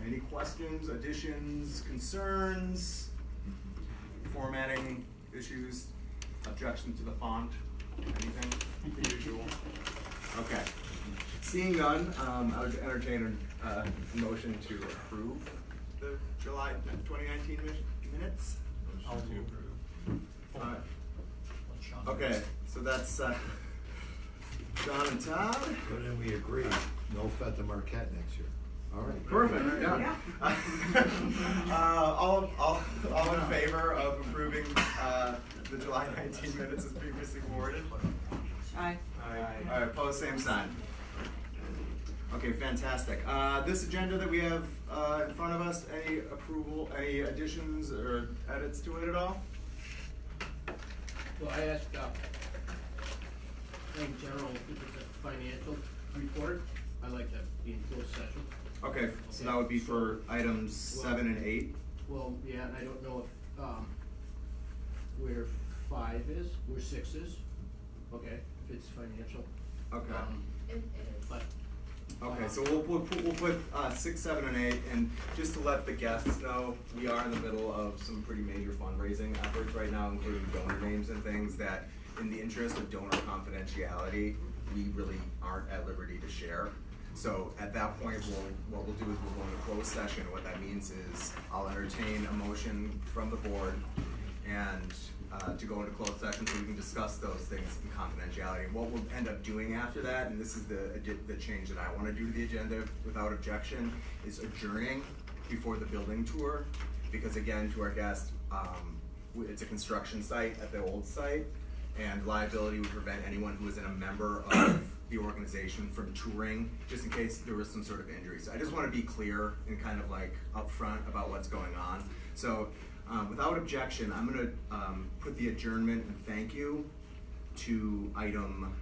Any questions, additions, concerns, formatting issues, objection to the font, anything? The usual. Okay. Seeing none, I would entertain a motion to approve the July 2019 minutes. I'll do. Okay, so that's John and Todd. So then we agree, no Fête de Marquette next year. All right. Perfect, yeah. All in favor of approving the July 19 minutes as previously forwarded? Aye. All right, pose same sign. Okay, fantastic. This agenda that we have in front of us, any additions or edits to it at all? Well, I asked, in general, if it's a financial report, I like that be in closed session. Okay, so that would be for items 7 and 8. Well, yeah, and I don't know if, where 5 is, where 6 is, okay, if it's financial. Okay. It is. But. Okay, so we'll put 6, 7, and 8, and just to let the guests know, we are in the middle of some pretty major fundraising efforts right now, including donor names and things that, in the interest of donor confidentiality, we really aren't at liberty to share. So at that point, what we'll do is we'll go into closed session. What that means is I'll entertain a motion from the board and to go into closed session so we can discuss those things in confidentiality. What we'll end up doing after that, and this is the change that I want to do to the agenda without objection, is adjourning before the building tour, because again, to our guests, it's a construction site at the old site, and liability would prevent anyone who isn't a member of the organization from touring, just in case there was some sort of injury. So I just want to be clear and kind of like upfront about what's going on. So without objection, I'm going to put the adjournment and thank you to item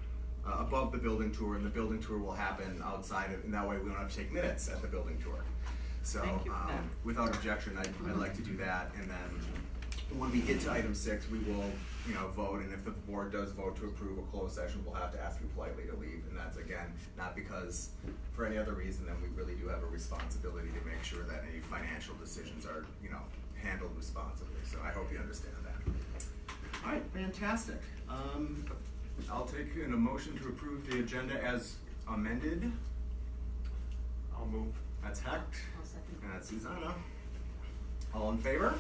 above the building tour, and the building tour will happen outside of, and that way we don't have to take minutes at the building tour. So Thank you for that. without objection, I'd like to do that, and then when we get to item 6, we will, vote, and if the board does vote to approve a closed session, we'll have to ask you politely to leave, and that's again, not because for any other reason than we really do have a responsibility to make sure that any financial decisions are, handled responsibly, so I hope you understand that. All right, fantastic. I'll take a motion to approve the agenda as amended. I'll move. That's Hecht, I'll second. and that's Susanna. All in favor?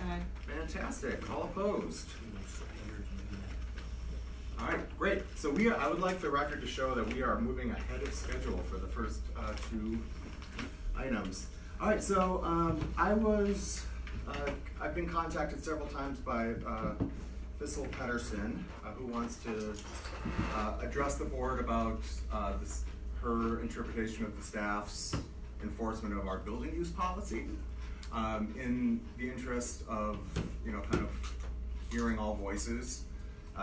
Aye. Fantastic. All opposed? All right, great. So I would like the record to show that we are moving ahead of schedule for the first 2 items. All right, so I've been contacted several times by Thistle Pettersen, who wants to address the board about her interpretation of the staff's enforcement of our building use policy. In the interest of, kind of hearing all voices,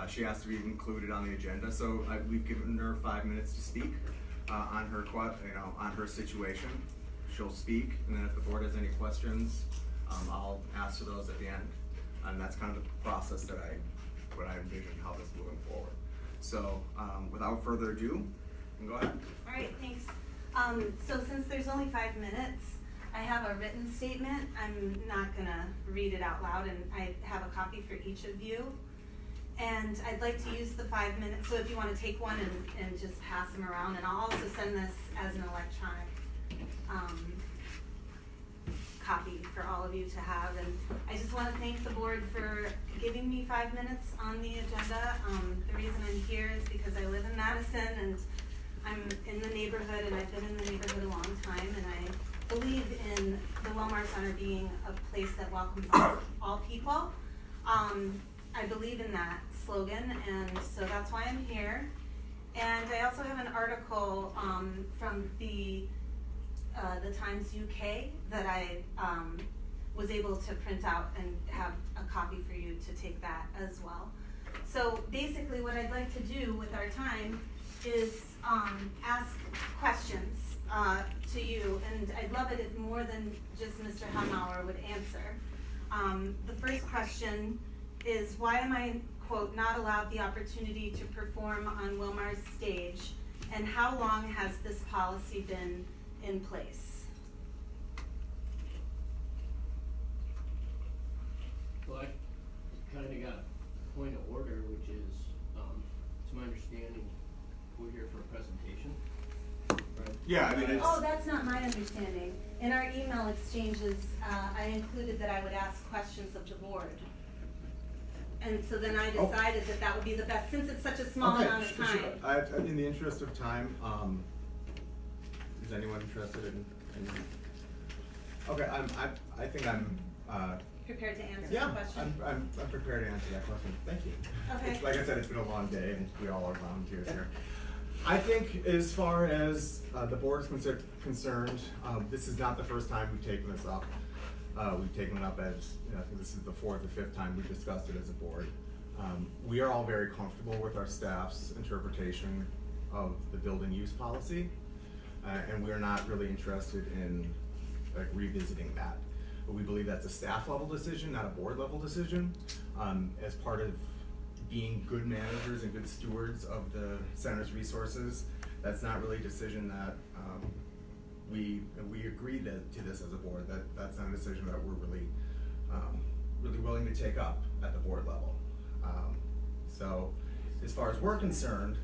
she has to be included on the agenda. So we've given her 5 minutes to speak on her, on her situation. She'll speak, and then if the board has any questions, I'll answer those at the end. And that's kind of the process that what I envision how this moving forward. So without further ado, you can go ahead. All right, thanks. So since there's only 5 minutes, I have a written statement. I'm not gonna read it out loud, and I have a copy for each of you. And I'd like to use the 5 minutes, so if you wanna take one and just pass them around, and I'll also send this as an electronic copy for all of you to have. And I just wanna thank the board for giving me 5 minutes on the agenda. The reason I'm here is because I live in Madison, and I'm in the neighborhood, and I've been in the neighborhood a long time, and I believe in the Wil-Mar Center being a place that welcomes all people. I believe in that slogan, and so that's why I'm here. And I also have an article from the Times UK that I was able to print out and have a copy for you to take that as well. So basically what I'd like to do with our time is ask questions to you, and I'd love it if more than just Mr. Hemauer would answer. The first question is, why am I, quote, not allowed the opportunity to perform on Wil-Mar's stage, and how long has this policy been in place? my understanding, we're here for a presentation. Right? Yeah, I mean, it's. Oh, that's not my understanding. In our email exchanges, I included that I would ask questions of the board. And so then I decided that that would be the best, since it's such a small amount of time. In the interest of time, is anyone interested in? Okay, I think I'm, Prepared to answer the yeah, question? I'm prepared to answer that question, thank you. Okay. Like I said, it's been a long day and we all are volunteers here. I think as far as the board is concerned, this is not the first time we've taken this up. We've taken it up as, I think this is the 4th or 5th time we've discussed it as a board. We are all very comfortable with our staff's interpretation of the building use policy, and we're not really interested in like revisiting that. But we believe that's a staff level decision, not a board level decision. As part of being good managers and good stewards of the center's resources, that's not really a decision that we agreed to this as a board. That's not a decision that we're really willing to take up at the board level. So as far as we're concerned,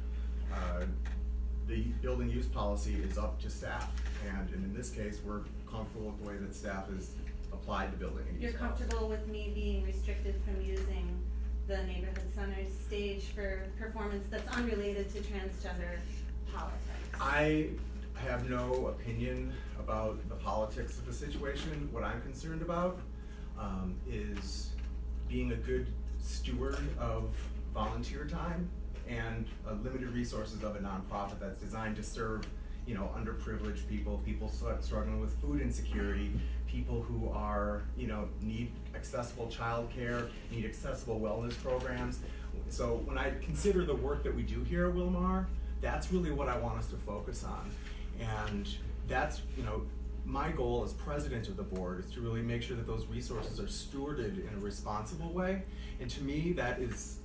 the building use policy is up to staff, and in this case, we're comfortable with the way that staff has applied the building and use You're policy. comfortable with me being restricted from using the neighborhood center's stage for performance that's unrelated to transgender politics? I have no opinion about the politics of the situation. What I'm concerned about is being a good steward of volunteer time and limited resources of a nonprofit that's designed to serve, underprivileged people, people struggling with food insecurity, people who are, need accessible childcare, need accessible wellness programs. So when I consider the work that we do here at Wil-Mar, that's really what I want us to focus on. And that's, my goal as president of the board is to really make sure that those resources are stewarded in a responsible way. And to me, that is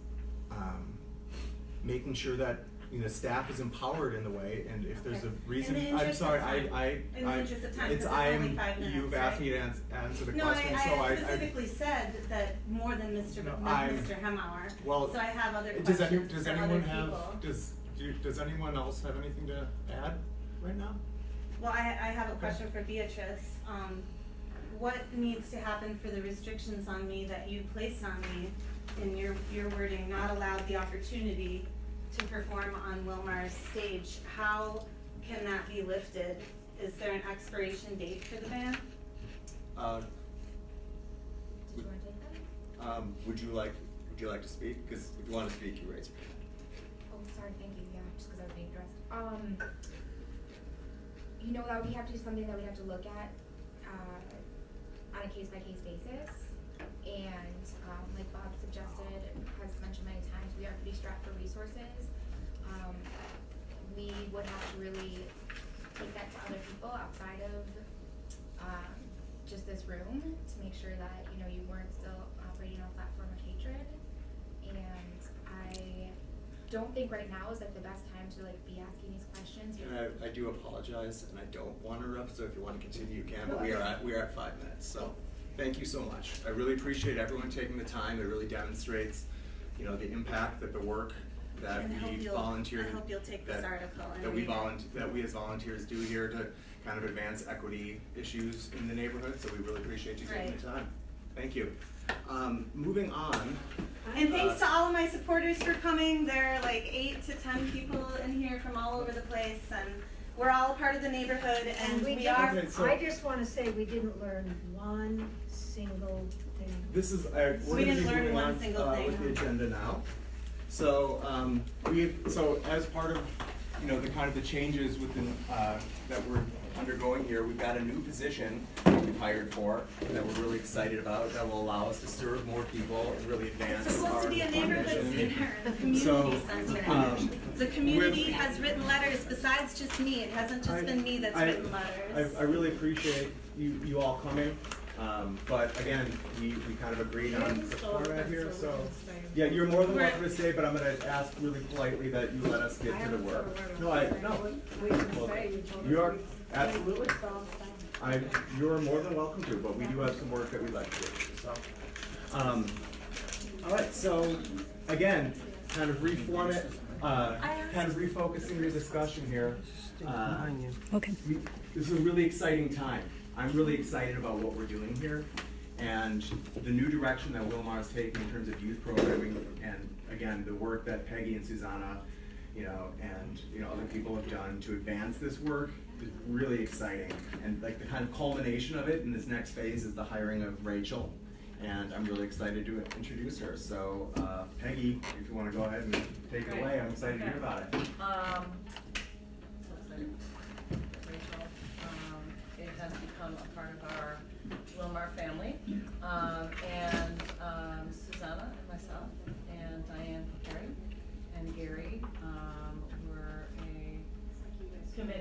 making sure that staff is empowered in the way, and if there's a reason, In the I'm interest sorry, of time. In the interest of time, it's, because it's only 5 minutes, you've asked me to answer the question, so No, I specifically said that more than Mr. Hemauer, well, so I have other does questions does from anyone other have, people. does anyone else have anything to add right now? Well, I have a question for Beatrice. What needs to happen for the restrictions on me that you placed on me in your wording, not allowed the opportunity to perform on Wil-Mar's stage? How can that be lifted? Is there an expiration date for the ban? Did you want to take that? Would you like to speak? Because if you want to speak, you raise your hand. Oh, sorry, thank you, yeah, just because I was being dressed. That would have to be something that we have to look at, on a case-by-case basis. And, like Bob suggested, has mentioned many times, we are pretty strapped for resources. We would have to really take that to other people outside of, just this room to make sure that, you weren't still operating on a platform of hatred. And I don't think right now is like the best time to like be asking these questions. And I do apologize, and I don't want to interrupt, so if you want to continue, you can, but we are at 5 minutes, so thank you so much. I really appreciate everyone taking the time. It really demonstrates, the impact that the work that And I we hope volunteer, I hope you'll take this article and that read we as volunteers do here to kind of advance equity issues in the neighborhood, so we really appreciate you taking the time. Thank you. Moving on. And thanks to all of my supporters for coming. There are like 8 to 10 people in here from all over the place, and we're all a part of the neighborhood, and we are. Okay, so I just wanna say we didn't learn one single thing. this is, We we're gonna didn't be learn moving one on single thing. with the agenda now. So, so as part of, the kind of the changes within, that we're undergoing here, we've got a new position that we've hired for, that we're really excited about, that will allow us to serve more people and really advance It's supposed to be a neighborhood mission. center, a community So, center. The community has written letters besides just me. It hasn't just been me that's written letters. I really appreciate you all coming, but again, we kind of agreed on the format here, so. Yeah, you're more than welcome to stay, but I'm gonna ask really politely that you let us get to the work. No. You are, absolutely. You're more than welcome to, but we do have some work that we'd like to do, so. All right, so, again, kind of reformat kind of refocusing the discussion here. Okay. This is a really exciting time. I'm really excited about what we're doing here, and the new direction that Wil-Mar is taking in terms of youth programming, and again, the work that Peggy and Susanna, and other people have done to advance this work is really exciting. And like the kind of culmination of it in this next phase is the hiring of Rachel, and I'm really excited to introduce her. So Peggy, if you want to go ahead and take it away, I'm excited to hear about it.